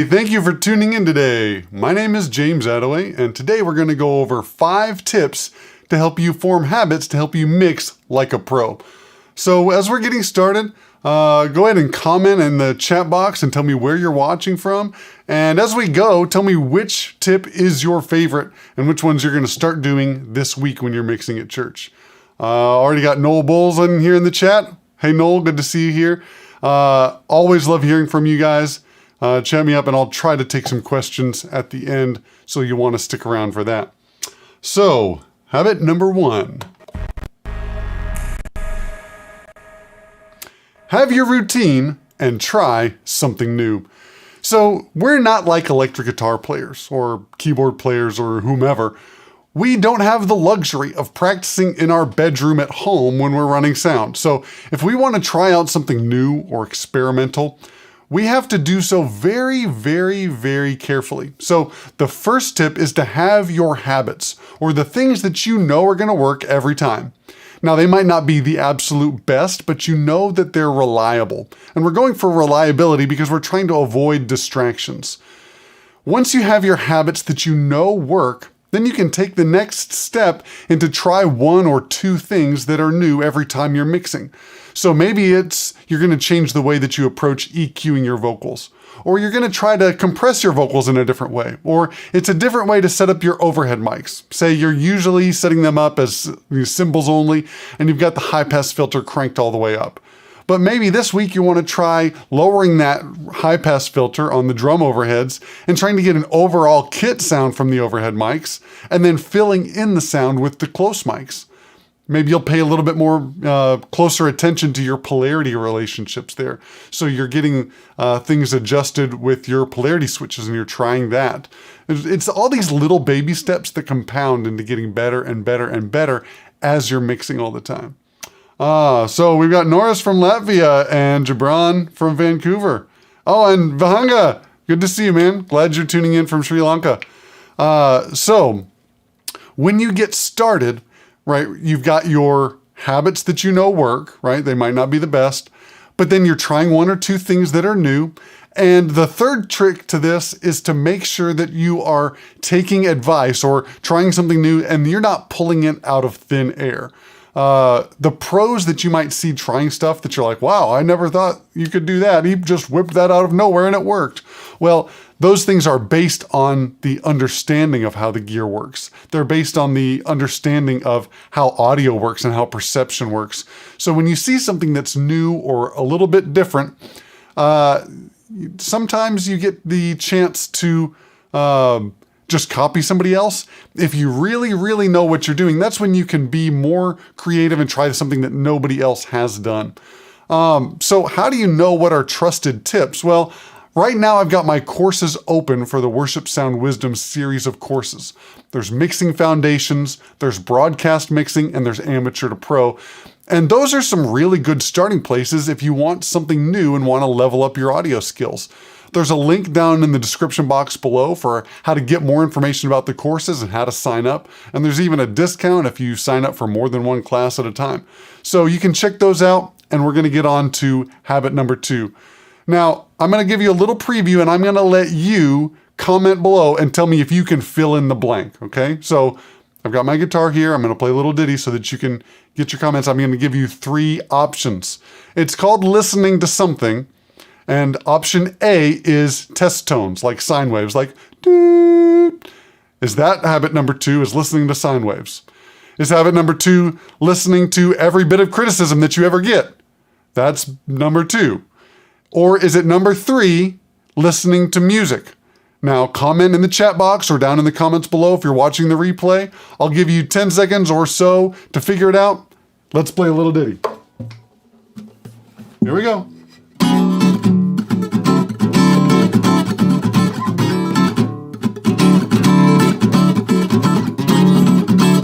Thank you for tuning in today. My name is James Attaway, and today we're going to go over 5 tips to help you form habits to help you mix like a pro. So as we're getting started, go ahead and comment in the chat box and tell me where you're watching from. And as we go, tell me which tip is your favorite and which ones you're going to start doing this week when you're mixing at church. Already got Noel Bowles in here in the chat. Hey Noel, good to see you here. Always love hearing from you guys. Chat me up and I'll try to take some questions at the end, so you'll want to stick around for that. So, habit number 1. Have your routine and try something new. So, we're not like electric guitar players or keyboard players or whomever. We don't have the luxury of practicing in our bedroom at home when we're running sound. So, if we want to try out something new or experimental, we have to do so very, very, very carefully. So the first tip is to have your habits, or the things that you know are going to work every time. Now, they might not be the absolute best, but you know that they're reliable. And we're going for reliability because we're trying to avoid distractions. Once you have your habits that you know work, then you can take the next step and to try 1 or 2 things that are new every time you're mixing. So maybe you're going to change the way that you approach EQing your vocals, or you're going to try to compress your vocals in a different way, or it's a different way to set up your overhead mics. Say you're usually setting them up as cymbals only, and you've got the high pass filter cranked all the way up. But maybe this week you want to try lowering that high pass filter on the drum overheads and trying to get an overall kit sound from the overhead mics, and then filling in the sound with the close mics. Maybe you'll pay a little bit more closer attention to your polarity relationships there. So you're getting things adjusted with your polarity switches and you're trying that. It's all these little baby steps that compound into getting better and better and better as you're mixing all the time. So we've got Norris from Latvia and Jabran from Vancouver. Oh, and Vahanga, good to see you, man. Glad you're tuning in from Sri Lanka. So when you get started, right, you've got your habits that you know work, right? They might not be the best, but then you're trying 1 or 2 things that are new. And the third trick to this is to make sure that you are taking advice or trying something new and you're not pulling it out of thin air. The pros that you might see trying stuff that you're like, wow, I never thought you could do that. He just whipped that out of nowhere and it worked. Well, those things are based on the understanding of how the gear works. They're based on the understanding of how audio works and how perception works. So when you see something that's new or a little bit different, sometimes you get the chance to just copy somebody else. If you really, really know what you're doing, that's when you can be more creative and try something that nobody else has done. So how do you know what are trusted tips? Well, right now I've got my courses open for the Worship Sound Wisdom series of courses. There's mixing foundations, there's broadcast mixing, and there's amateur to pro. And those are some really good starting places if you want something new and want to level up your audio skills. There's a link down in the description box below for how to get more information about the courses and how to sign up. And there's even a discount if you sign up for more than 1 class at a time. So you can check those out, and we're going to get on to habit number 2. Now, I'm going to give you a little preview, and I'm going to let you comment below and tell me if you can fill in the blank, okay? So I've got my guitar here. I'm going to play a little ditty so that you can get your comments. I'm going to give you 3 options. It's called listening to something. And option A is test tones, like sine waves, like doot. Is that habit number 2, is listening to sine waves? Is habit number 2 listening to every bit of criticism that you ever get? That's number 2. Or is it number 3, listening to music? Now, comment in the chat box or down in the comments below if you're watching the replay. I'll give you 10 seconds or so to figure it out. Let's play a little ditty. Here we go.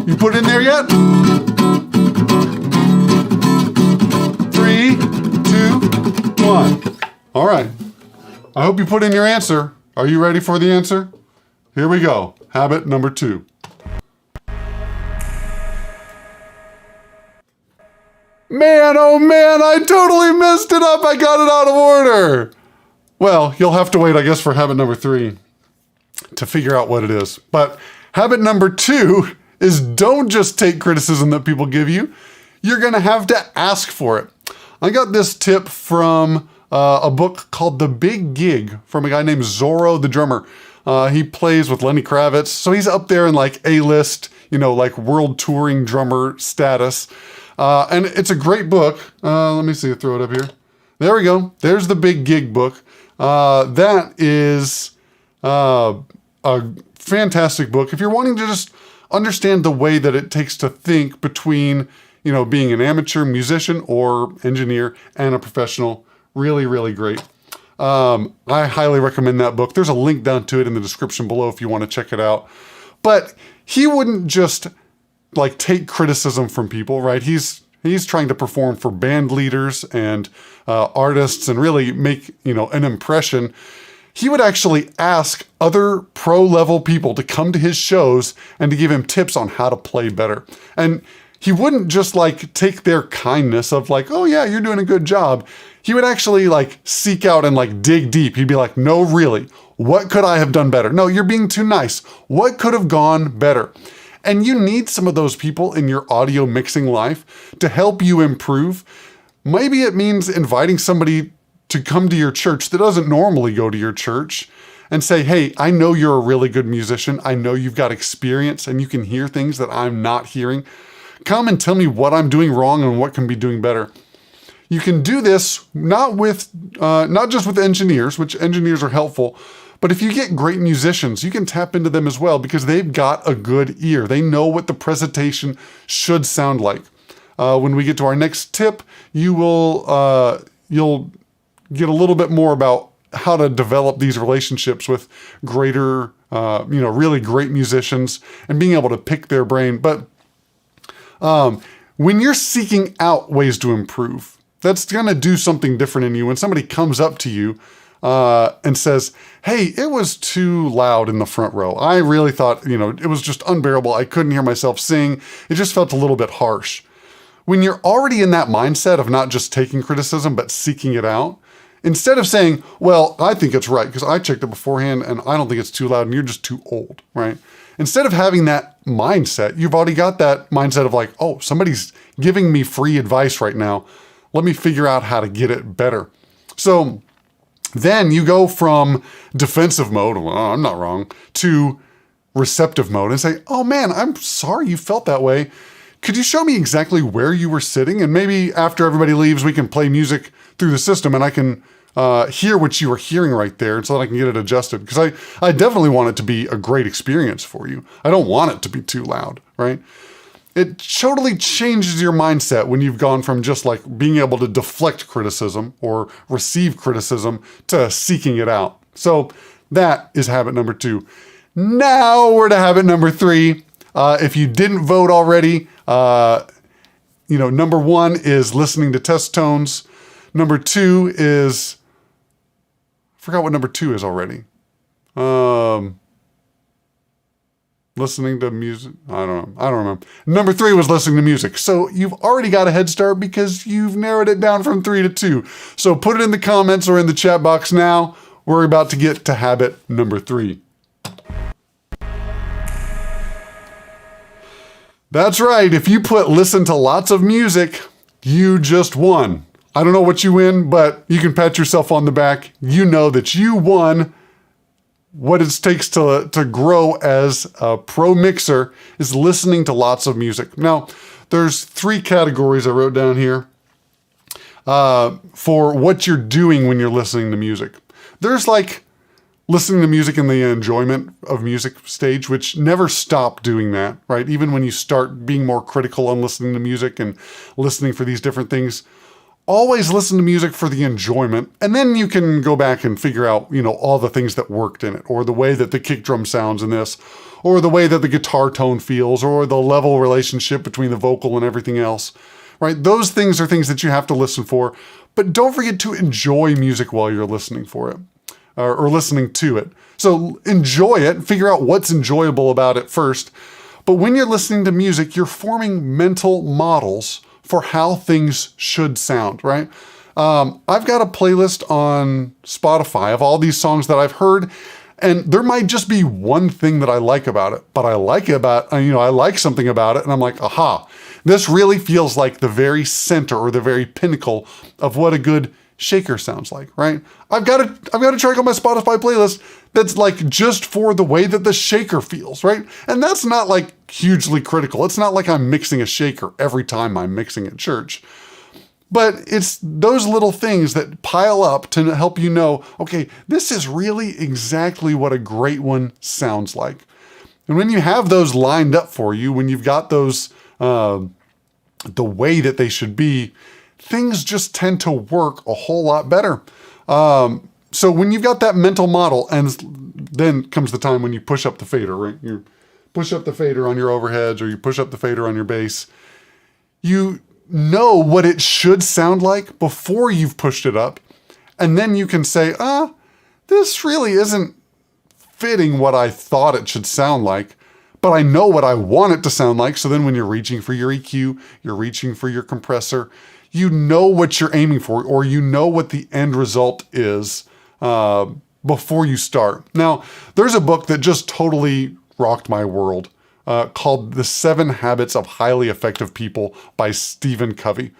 You put it in there yet? 3, 2, 1. All right. I hope you put in your answer. Are you ready for the answer? Here we go. Habit number 2. Man, oh man, I totally messed it up. I got it out of order. Well, you'll have to wait, I guess, for habit number 3 to figure out what it is. But habit number 2 is don't just take criticism that people give you. You're going to have to ask for it. I got this tip from a book called The Big Gig from a guy named Zorro the drummer. He plays with Lenny Kravitz, so he's up there in like A-list, like world touring drummer status. And it's a great book. Let me see, throw it up here. There we go. There's the Big Gig book. That is a fantastic book. If you're wanting to just understand the way that it takes to think between, being an amateur musician or engineer and a professional, really, really great. I highly recommend that book. There's a link down to it in the description below if you want to check it out. But he wouldn't just like take criticism from people, right? He's trying to perform for band leaders and artists and really make, an impression. He would actually ask other pro level people to come to his shows and to give him tips on how to play better. And he wouldn't just like take their kindness of like, oh yeah, you're doing a good job. He would actually like seek out and like dig deep. He'd be like, no, really, what could I have done better? No, you're being too nice. What could have gone better? And you need some of those people in your audio mixing life to help you improve. Maybe it means inviting somebody to come to your church that doesn't normally go to your church and say, hey, I know you're a really good musician. I know you've got experience and you can hear things that I'm not hearing. Come and tell me what I'm doing wrong and what can be doing better. You can do this not just with engineers, which engineers are helpful, but if you get great musicians, you can tap into them as well because they've got a good ear. They know what the presentation should sound like. When we get to our next tip, you'll get a little bit more about how to develop these relationships with greater, really great musicians and being able to pick their brain. But when you're seeking out ways to improve, that's going to do something different in you. When somebody comes up to you and says, hey, it was too loud in the front row. I really thought, it was just unbearable. I couldn't hear myself sing. It just felt a little bit harsh. When you're already in that mindset of not just taking criticism, but seeking it out, instead of saying, well, I think it's right because I checked it beforehand and I don't think it's too loud and you're just too old, right? Instead of having that mindset, you've already got that mindset of like, oh, somebody's giving me free advice right now. Let me figure out how to get it better. So then you go from defensive mode, well, I'm not wrong, to receptive mode and say, oh man, I'm sorry you felt that way. Could you show me exactly where you were sitting? And maybe after everybody leaves, we can play music through the system and I can hear what you were hearing right there so that I can get it adjusted. Because I definitely want it to be a great experience for you. I don't want it to be too loud, right? It totally changes your mindset when you've gone from just like being able to deflect criticism or receive criticism to seeking it out. So that is habit number 2. Now we're to habit number 3. If you didn't vote already, number 1 is listening to test tones. Number 2 is, I forgot what number 2 is already. Listening to music. I don't remember. Number 3 was listening to music. So you've already got a head start because you've narrowed it down from 3 to 2. So put it in the comments or in the chat box now. We're about to get to habit number 3. That's right. If you put listen to lots of music, you just won. I don't know what you win, but you can pat yourself on the back. You know that you won. What it takes to grow as a pro mixer is listening to lots of music. Now, there's 3 categories I wrote down here for what you're doing when you're listening to music. There's like listening to music in the enjoyment of music stage, which never stop doing that, right? Even when you start being more critical on listening to music and listening for these different things, always listen to music for the enjoyment. And then you can go back and figure out, all the things that worked in it, or the way that the kick drum sounds in this, or the way that the guitar tone feels, or the level relationship between the vocal and everything else, right? Those things are things that you have to listen for, but don't forget to enjoy music while you're listening for it. Or listening to it. So enjoy it, figure out what's enjoyable about it first. But when you're listening to music, you're forming mental models for how things should sound, right? I've got a playlist on Spotify of all these songs that I've heard, and there might just be one thing that I like about it, but I like something about it, and I'm like, aha, this really feels like the very center or the very pinnacle of what a good shaker sounds like, right? I've got a track on my Spotify playlist that's like just for the way that the shaker feels, right? And that's not like hugely critical. It's not like I'm mixing a shaker every time I'm mixing at church. But it's those little things that pile up to help you know, okay, this is really exactly what a great one sounds like. And when you have those lined up for you, when you've got those the way that they should be, things just tend to work a whole lot better. So when you've got that mental model, and then comes the time when you push up the fader, right? You push up the fader on your overheads, or you push up the fader on your bass. You know what it should sound like before you've pushed it up. And then you can say, this really isn't fitting what I thought it should sound like, but I know what I want it to sound like. So then when you're reaching for your EQ, you're reaching for your compressor, you know what you're aiming for, or you know what the end result is before you start. Now, there's a book that just totally rocked my world called The 7 Habits of Highly Effective People by Stephen Covey.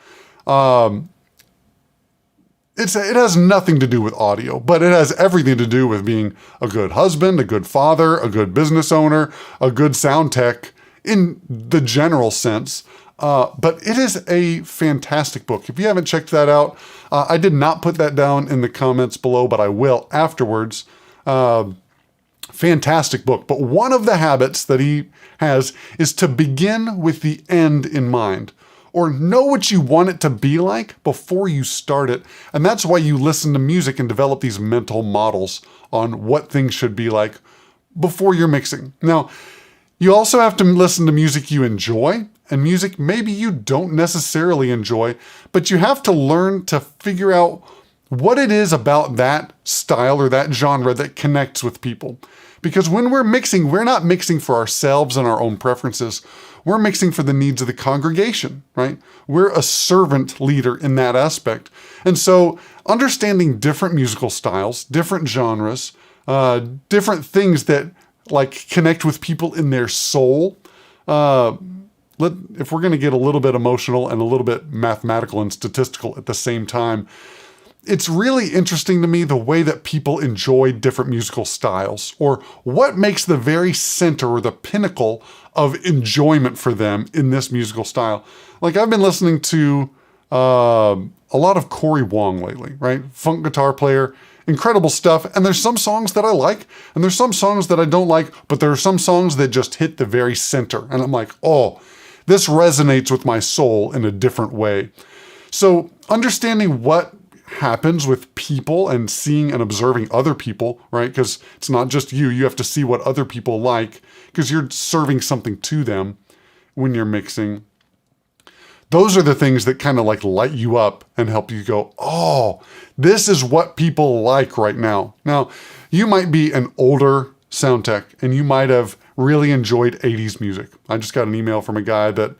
It has nothing to do with audio, but it has everything to do with being a good husband, a good father, a good business owner, a good sound tech in the general sense. But it is a fantastic book. If you haven't checked that out, I did not put that down in the comments below, but I will afterwards. Fantastic book. But one of the habits that he has is to begin with the end in mind, or know what you want it to be like before you start it. And that's why you listen to music and develop these mental models on what things should be like before you're mixing. Now, you also have to listen to music you enjoy, and music maybe you don't necessarily enjoy, but you have to learn to figure out what it is about that style or that genre that connects with people. Because when we're mixing, we're not mixing for ourselves and our own preferences. We're mixing for the needs of the congregation, right? We're a servant leader in that aspect. And so understanding different musical styles, different genres, different things that like connect with people in their soul. If we're going to get a little bit emotional and a little bit mathematical and statistical at the same time, it's really interesting to me the way that people enjoy different musical styles, or what makes the very center or the pinnacle of enjoyment for them in this musical style. Like I've been listening to a lot of Corey Wong lately, right? Funk guitar player, incredible stuff. And there's some songs that I like, and there's some songs that I don't like, but there are some songs that just hit the very center. And I'm like, oh, this resonates with my soul in a different way. So understanding what happens with people and seeing and observing other people, right? Because it's not just you. You have to see what other people like, because you're serving something to them when you're mixing. Those are the things that kind of like light you up and help you go, oh, this is what people like right now. Now, you might be an older sound tech and you might have really enjoyed 80s music. I just got an email from a guy that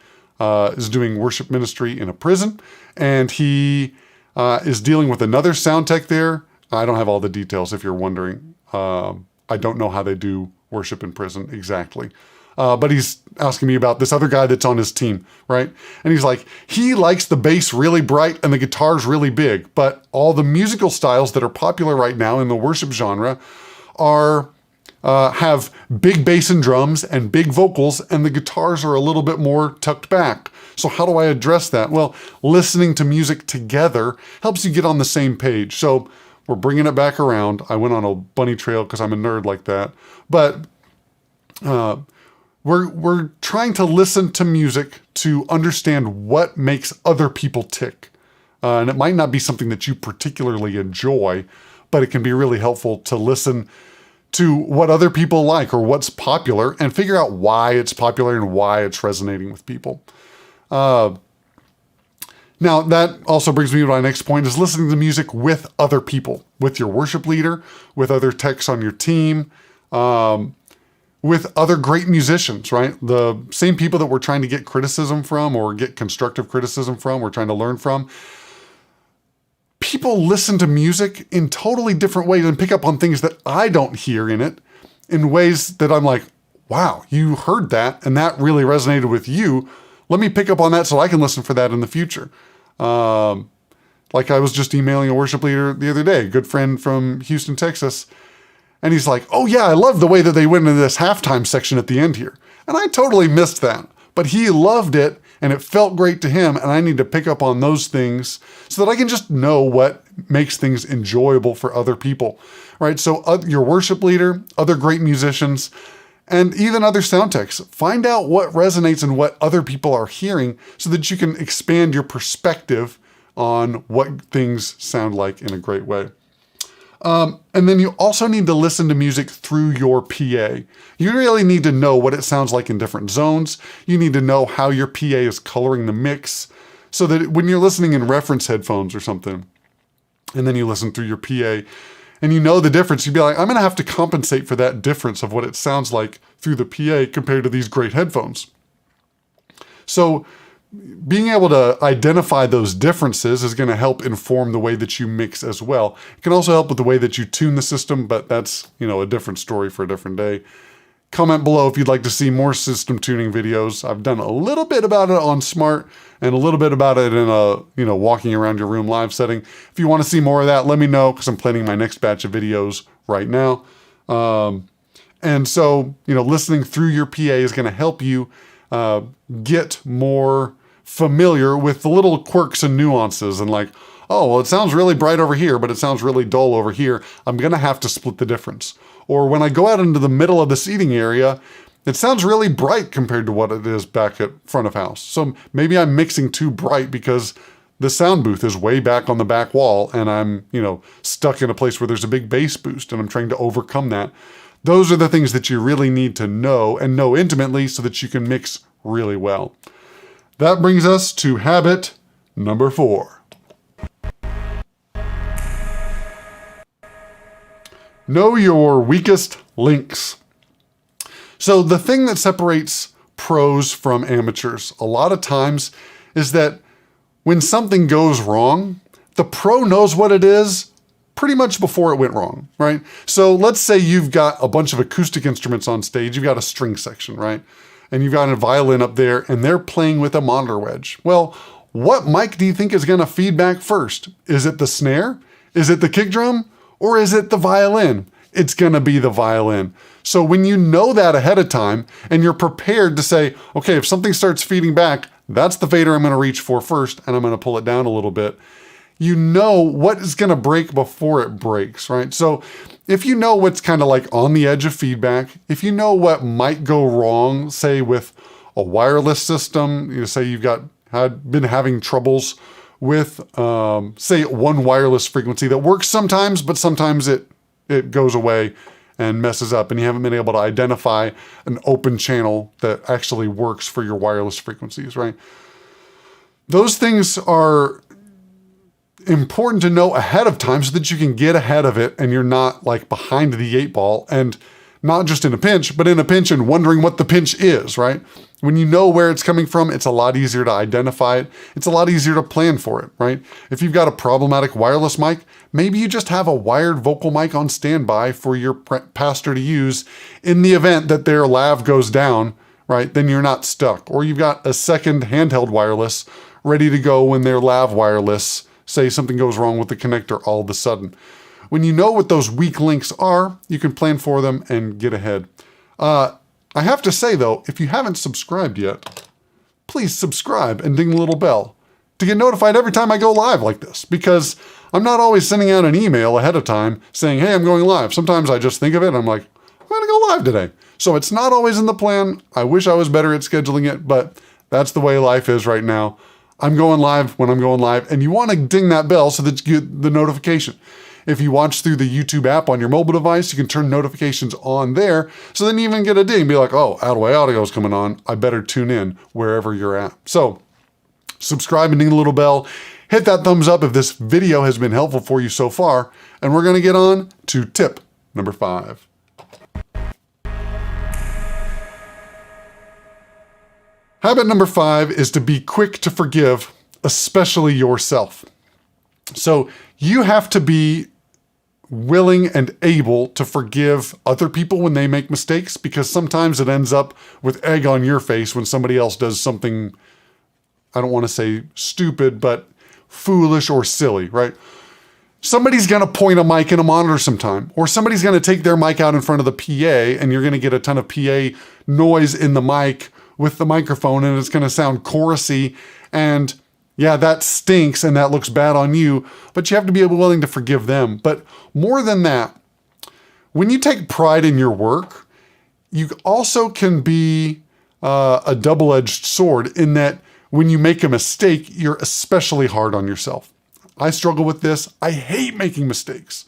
is doing worship ministry in a prison, and he is dealing with another sound tech there. I don't have all the details if you're wondering. I don't know how they do worship in prison exactly. But he's asking me about this other guy that's on his team, right? And he's like, he likes the bass really bright and the guitars really big, but all the musical styles that are popular right now in the worship genre have big bass and drums and big vocals, and the guitars are a little bit more tucked back. So how do I address that? Well, listening to music together helps you get on the same page. So we're bringing it back around. I went on a bunny trail because I'm a nerd like that. But we're trying to listen to music to understand what makes other people tick. And it might not be something that you particularly enjoy, but it can be really helpful to listen to what other people like or what's popular and figure out why it's popular and why it's resonating with people. Now, that also brings me to my next point, is listening to music with other people, with your worship leader, with other techs on your team, with other great musicians, right? The same people that we're trying to get criticism from or get constructive criticism from, we're trying to learn from. people listen to music in totally different ways and pick up on things that I don't hear in it in ways that I'm like, wow, you heard that and that really resonated with you. Let me pick up on that so I can listen for that in the future. Like I was just emailing a worship leader the other day, a good friend from Houston, Texas. And he's like, oh yeah, I love the way that they went into this halftime section at the end here. And I totally missed that, but he loved it and it felt great to him. And I need to pick up on those things so that I can just know what makes things enjoyable for other people, right? So your worship leader, other great musicians, and even other sound techs, find out what resonates and what other people are hearing so that you can expand your perspective on what things sound like in a great way. And then you also need to listen to music through your PA. You really need to know what it sounds like in different zones. You need to know how your PA is coloring the mix so that when you're listening in reference headphones or something, and then you listen through your PA and you know the difference, you'd be like, I'm going to have to compensate for that difference of what it sounds like through the PA compared to these great headphones. So being able to identify those differences is going to help inform the way that you mix as well. It can also help with the way that you tune the system, but that's, a different story for a different day. Comment below if you'd like to see more system tuning videos. I've done a little bit about it on Smart and a little bit about it in a, walking around your room live setting. If you want to see more of that, let me know because I'm planning my next batch of videos right now. And so, listening through your PA is going to help you get more familiar with the little quirks and nuances and like, oh, well, it sounds really bright over here, but it sounds really dull over here. I'm going to have to split the difference. Or when I go out into the middle of the seating area, it sounds really bright compared to what it is back at front of house. So maybe I'm mixing too bright because the sound booth is way back on the back wall and I'm, stuck in a place where there's a big bass boost and I'm trying to overcome that. Those are the things that you really need to know and know intimately so that you can mix really well. That brings us to habit number 4. Know your weakest links. So the thing that separates pros from amateurs a lot of times is that when something goes wrong, the pro knows what it is pretty much before it went wrong, right? So let's say you've got a bunch of acoustic instruments on stage. You've got a string section, right? And you've got a violin up there and they're playing with a monitor wedge. Well, what mic do you think is going to feed back first? Is it the snare? Is it the kick drum? Or is it the violin? It's going to be the violin. So when you know that ahead of time and you're prepared to say, okay, if something starts feeding back, that's the fader I'm going to reach for first and I'm going to pull it down a little bit. You know what is going to break before it breaks, right? So if you know what's kind of like on the edge of feedback, if you know what might go wrong, say with a wireless system, say you've been having troubles with, say one wireless frequency that works sometimes, but sometimes it goes away and messes up and you haven't been able to identify an open channel that actually works for your wireless frequencies, right? Those things are important to know ahead of time so that you can get ahead of it and you're not like behind the 8 ball and not just in a pinch, but in a pinch and wondering what the pinch is, right? When you know where it's coming from, it's a lot easier to identify it. It's a lot easier to plan for it, right? If you've got a problematic wireless mic, maybe you just have a wired vocal mic on standby for your pastor to use in the event that their lav goes down, right? Then you're not stuck. Or you've got a second handheld wireless ready to go when their lav wireless, say something goes wrong with the connector all of a sudden. When you know what those weak links are, you can plan for them and get ahead. I have to say though, if you haven't subscribed yet, please subscribe and ding the little bell to get notified every time I go live like this, because I'm not always sending out an email ahead of time saying, hey, I'm going live. Sometimes I just think of it and I'm like, I'm going to go live today. So it's not always in the plan. I wish I was better at scheduling it, but that's the way life is right now. I'm going live when I'm going live, and you want to ding that bell so that you get the notification. If you watch through the YouTube app on your mobile device, you can turn notifications on there, so then you even get a ding, be like, oh, Outaway Audio is coming on. I better tune in wherever you're at. So subscribe and ding the little bell. Hit that thumbs up if this video has been helpful for you so far, and we're going to get on to tip number 5. Habit number 5 is to be quick to forgive, especially yourself. So You have to be willing and able to forgive other people when they make mistakes, because sometimes it ends up with egg on your face when somebody else does something, I don't want to say stupid, but foolish or silly, right? Somebody's going to point a mic in a monitor sometime, or somebody's going to take their mic out in front of the PA, and you're going to get a ton of PA noise in the mic with the microphone, and it's going to sound chorusy, and yeah, that stinks and that looks bad on you, but you have to be willing to forgive them. But more than that, when you take pride in your work, you also can be a double-edged sword in that when you make a mistake, you're especially hard on yourself. I struggle with this. I hate making mistakes.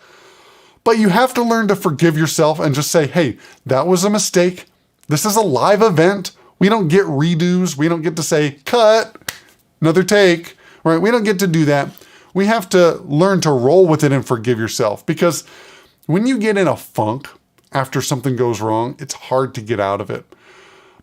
But you have to learn to forgive yourself and just say, hey, that was a mistake. This is a live event. We don't get redos. We don't get to say, cut, another take, right? We don't get to do that. We have to learn to roll with it and forgive yourself, because when you get in a funk after something goes wrong, it's hard to get out of it.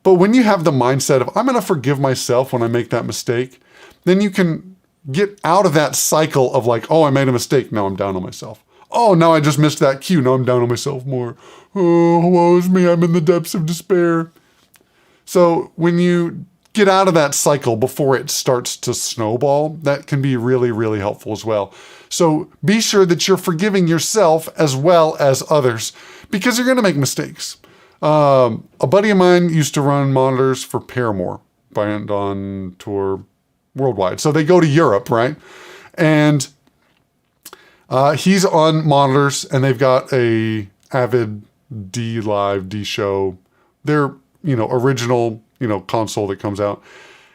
But when you have the mindset of, I'm going to forgive myself when I make that mistake, then you can get out of that cycle of like, oh, I made a mistake. Now I'm down on myself. Oh, now I just missed that cue. Now I'm down on myself more. Oh, woe is me. I'm in the depths of despair. So when you get out of that cycle before it starts to snowball, that can be really, really helpful as well. So be sure that you're forgiving yourself as well as others, because you're going to make mistakes. A buddy of mine used to run monitors for Paramore, band on tour worldwide. So they go to Europe, right? And he's on monitors, and they've got a Avid D Live, D Show, their, original, console that comes out.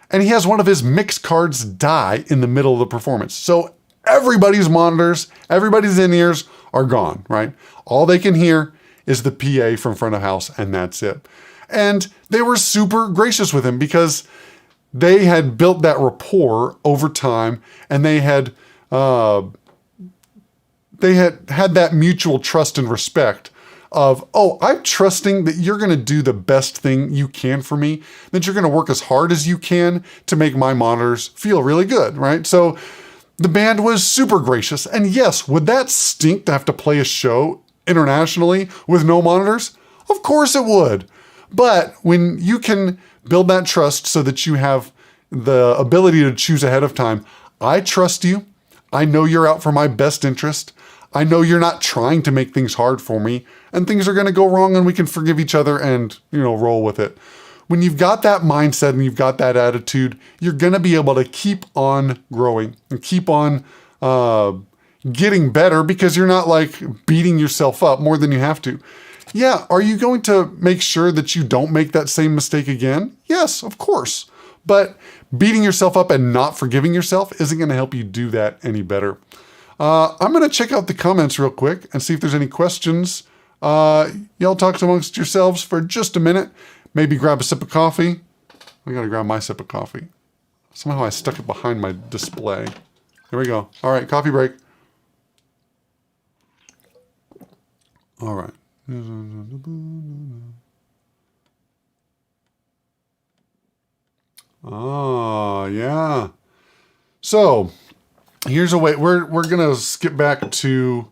And he has one of his mix cards die in the middle of the performance. So everybody's monitors, everybody's in-ears are gone, right? All they can hear is the PA from front of house, and that's it. And they were super gracious with him because they had built that rapport over time, and they had had that mutual trust and respect of, oh, I'm trusting that you're going to do the best thing you can for me, that you're going to work as hard as you can to make my monitors feel really good, right? So the band was super gracious. And yes, would that stink to have to play a show internationally with no monitors? Of course it would. But when you can build that trust so that you have the ability to choose ahead of time, I trust you. I know you're out for my best interest. I know you're not trying to make things hard for me, and things are going to go wrong, and we can forgive each other and, roll with it. When you've got that mindset and you've got that attitude, you're going to be able to keep on growing and keep on getting better, because you're not like beating yourself up more than you have to. Yeah, are you going to make sure that you don't make that same mistake again? Yes, of course. But beating yourself up and not forgiving yourself isn't going to help you do that any better. I'm going to check out the comments real quick and see if there's any questions. Y'all talk amongst yourselves for just a minute. Maybe grab a sip of coffee. I got to grab my sip of coffee. Somehow I stuck it behind my display. Here we go. All right, coffee break. All right. Oh, yeah. So here's a way. We're going to skip back to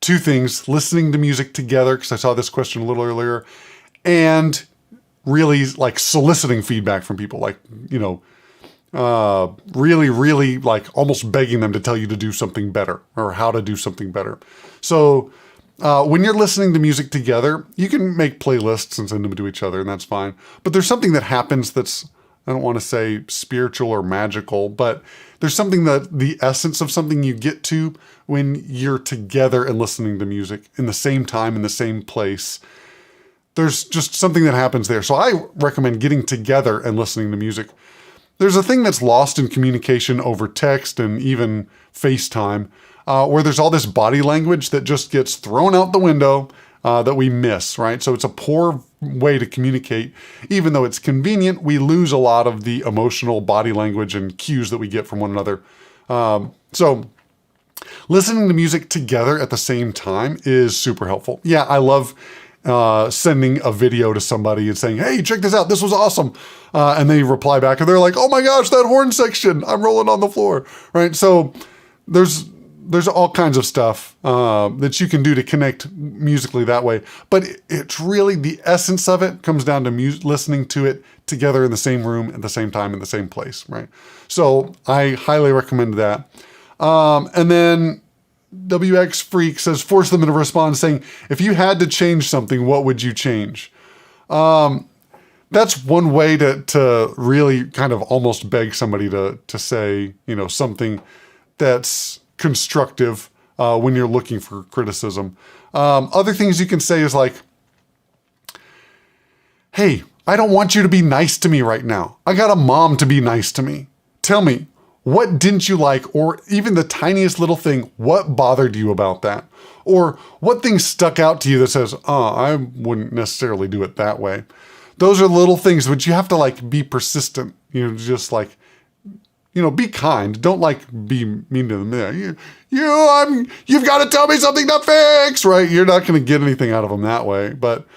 two things: listening to music together, because I saw this question a little earlier, and really like soliciting feedback from people, like, really, really like almost begging them to tell you to do something better or how to do something better. So when you're listening to music together, you can make playlists and send them to each other, and that's fine. But there's something that happens that's, I don't want to say spiritual or magical, but there's something that the essence of something you get to when you're together and listening to music in the same time, in the same place. There's just something that happens there. So I recommend getting together and listening to music. There's a thing that's lost in communication over text and even FaceTime, where there's all this body language that just gets thrown out the window that we miss, right? So it's a poor way to communicate. Even though it's convenient, we lose a lot of the emotional body language and cues that we get from one another. So listening to music together at the same time is super helpful. Yeah, I love sending a video to somebody and saying, hey, check this out, this was awesome. And they reply back and they're like, oh my gosh, that horn section, I'm rolling on the floor, right? So there's there's all kinds of stuff that you can do to connect musically that way. But it's really the essence of it comes down to listening to it together in the same room at the same time in the same place, right? So I highly recommend that. And then WX Freak says, force them to respond saying, if you had to change something, what would you change? That's one way to really kind of almost beg somebody to say, something that's constructive when you're looking for criticism. Other things you can say is like, hey, I don't want you to be nice to me right now. I got a mom to be nice to me. Tell me, what didn't you like? Or even the tiniest little thing, what bothered you about that? Or what thing stuck out to you that says, I wouldn't necessarily do it that way. Those are little things, but you have to be persistent, just be kind. Don't be mean to them. You've got to tell me something to fix, right? You're not going to get anything out of them that way. But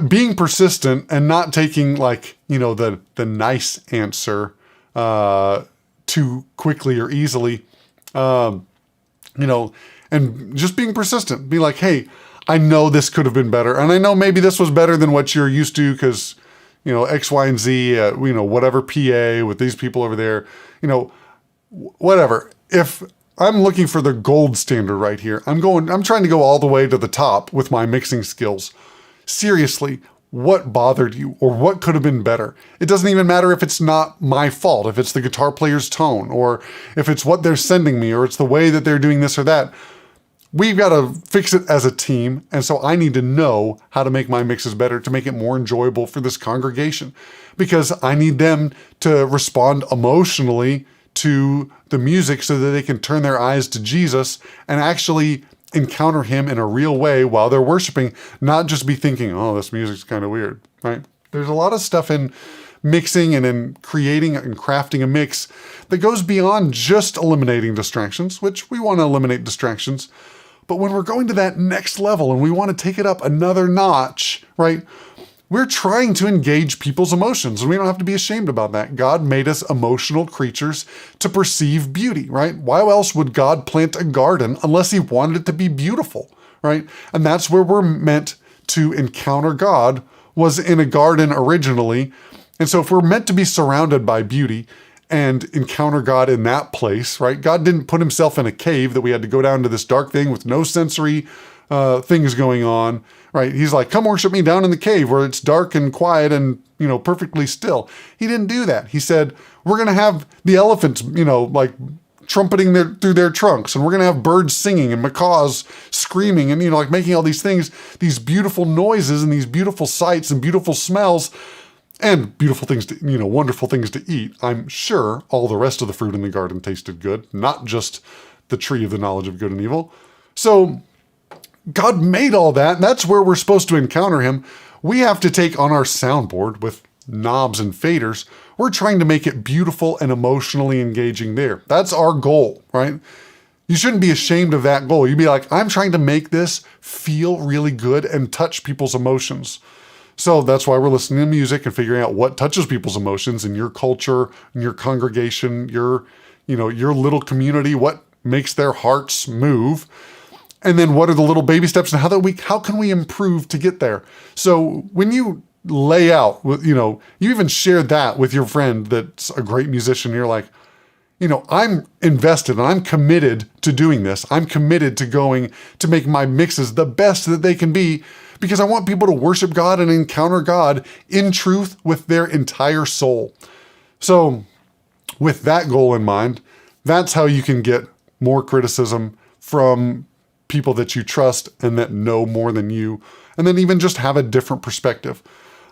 being persistent and not taking the nice answer too quickly or easily, and just being persistent. Be like, hey, I know this could have been better. And I know maybe this was better than what you're used to because, X, Y, and Z, whatever PA with these people over there, whatever. If I'm looking for the gold standard right here, I'm trying to go all the way to the top with my mixing skills. Seriously, what bothered you or what could have been better? It doesn't even matter if it's not my fault, if it's the guitar player's tone or if it's what they're sending me or it's the way that they're doing this or that. We've got to fix it as a team, and so I need to know how to make my mixes better to make it more enjoyable for this congregation because I need them to respond emotionally to the music so that they can turn their eyes to Jesus and actually encounter him in a real way while they're worshiping, not just be thinking, oh, this music's kind of weird, right? There's a lot of stuff in mixing and in creating and crafting a mix that goes beyond just eliminating distractions, which we want to eliminate distractions. But when we're going to that next level and we want to take it up another notch, right? We're trying to engage people's emotions, and we don't have to be ashamed about that. God made us emotional creatures to perceive beauty, right? Why else would God plant a garden unless he wanted it to be beautiful, right? And that's where we're meant to encounter God, was in a garden originally. And so if we're meant to be surrounded by beauty and encounter God in that place, right? God didn't put himself in a cave that we had to go down to this dark thing with no sensory things going on, right? He's like, come worship me down in the cave where it's dark and quiet and, perfectly still. He didn't do that. He said, we're going to have the elephants, trumpeting through their trunks, and we're going to have birds singing and macaws screaming and, making all these things, these beautiful noises and these beautiful sights and beautiful smells. And beautiful things to, wonderful things to eat. I'm sure all the rest of the fruit in the garden tasted good, not just the tree of the knowledge of good and evil. So God made all that, and that's where we're supposed to encounter him. We have to take on our soundboard with knobs and faders. We're trying to make it beautiful and emotionally engaging there. That's our goal, right? You shouldn't be ashamed of that goal. You'd be like, I'm trying to make this feel really good and touch people's emotions. So that's why we're listening to music and figuring out what touches people's emotions in your culture, in your congregation, your little community, what makes their hearts move. And then what are the little baby steps and how can we improve to get there? So when you lay out, you even shared that with your friend that's a great musician, you're like, I'm invested and I'm committed to doing this. I'm committed to going to make my mixes the best that they can be because I want people to worship God and encounter God in truth with their entire soul. So with that goal in mind, that's how you can get more criticism from people that you trust and that know more than you, and then even just have a different perspective.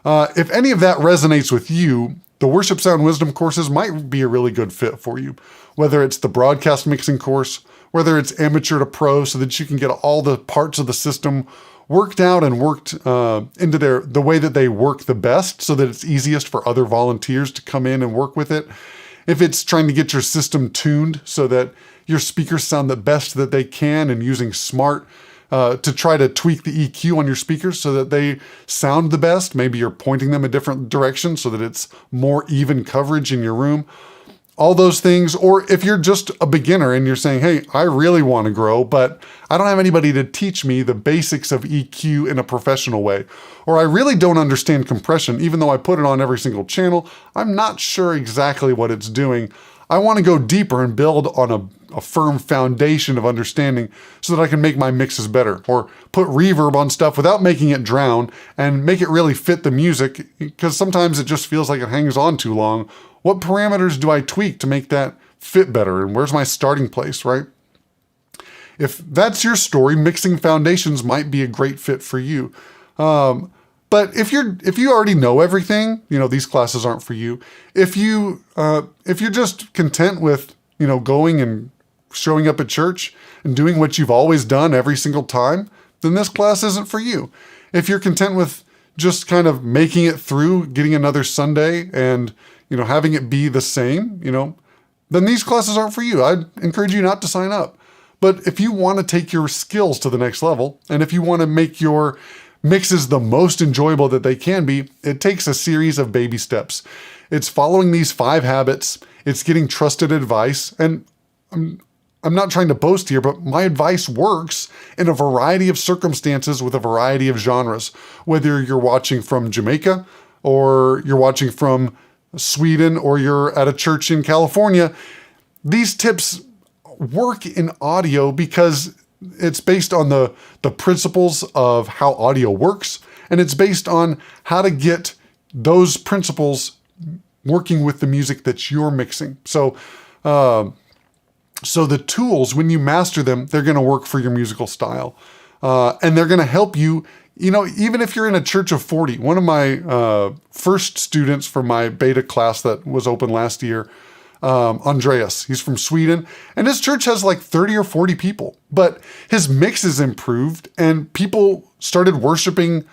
If any of that resonates with you, the Worship Sound Wisdom courses might be a really good fit for you, whether it's the broadcast mixing course, whether it's amateur to pro so that you can get all the parts of the system worked out and worked into the way that they work the best so that it's easiest for other volunteers to come in and work with it. If it's trying to get your system tuned so that your speakers sound the best that they can and using smart to try to tweak the EQ on your speakers so that they sound the best. Maybe you're pointing them a different direction so that it's more even coverage in your room. all those things. Or if you're just a beginner and you're saying, hey, I really want to grow, but I don't have anybody to teach me the basics of EQ in a professional way. Or I really don't understand compression, even though I put it on every single channel. I'm not sure exactly what it's doing. I want to go deeper and build on a firm foundation of understanding so that I can make my mixes better, or put reverb on stuff without making it drown and make it really fit the music, because sometimes it just feels like it hangs on too long. What parameters do I tweak to make that fit better? And where's my starting place, right? If that's your story, mixing foundations might be a great fit for you. But if you already know everything, these classes aren't for you. If you're just content with, going and showing up at church and doing what you've always done every single time, then this class isn't for you. If you're content with just kind of making it through, getting another Sunday and, having it be the same, then these classes aren't for you. I'd encourage you not to sign up. But if you want to take your skills to the next level, and if you want to make your mixes the most enjoyable that they can be, it takes a series of baby steps. It's following these 5 habits. It's getting trusted advice. And I'm not trying to boast here, but my advice works in a variety of circumstances with a variety of genres. Whether you're watching from Jamaica, or you're watching from Sweden, or you're at a church in California, these tips work in audio because it's based on the principles of how audio works, and it's based on how to get those principles working with the music that you're mixing. So the tools, when you master them, they're going to work for your musical style, and they're going to help you. Even if you're in a church of 40, one of my first students from my beta class that was open last year, Andreas, he's from Sweden, and his church has like 30 or 40 people, but his mix is improved and people started worshiping.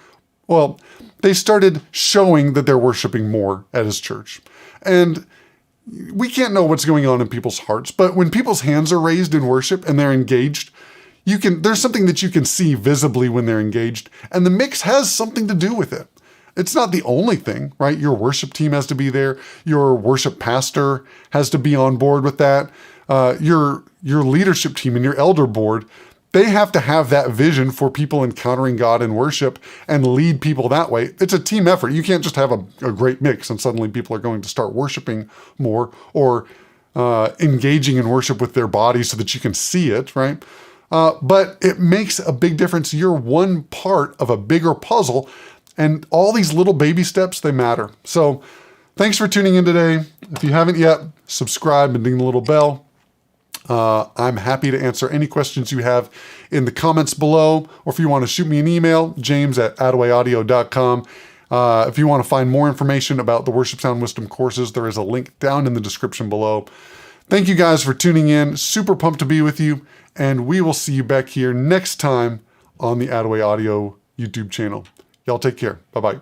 Well, they started showing that they're worshiping more at his church. And we can't know what's going on in people's hearts, but when people's hands are raised in worship and they're engaged, there's something that you can see visibly when they're engaged, and the mix has something to do with it. It's not the only thing, right? Your worship team has to be there. Your worship pastor has to be on board with that. Your leadership team and your elder board, they have to have that vision for people encountering God in worship and lead people that way. It's a team effort. You can't just have a great mix and suddenly people are going to start worshiping more, or engaging in worship with their bodies so that you can see it, right? But it makes a big difference. You're one part of a bigger puzzle, and all these little baby steps, they matter. So thanks for tuning in today. If you haven't yet, subscribe and ding the little bell. I'm happy to answer any questions you have in the comments below, or if you want to shoot me an email, james@adawayaudio.com. If you want to find more information about the Worship Sound Wisdom courses, there is a link down in the description below. Thank you guys for tuning in. Super pumped to be with you, and we will see you back here next time on the Adaway Audio YouTube channel. Y'all take care. Bye-bye.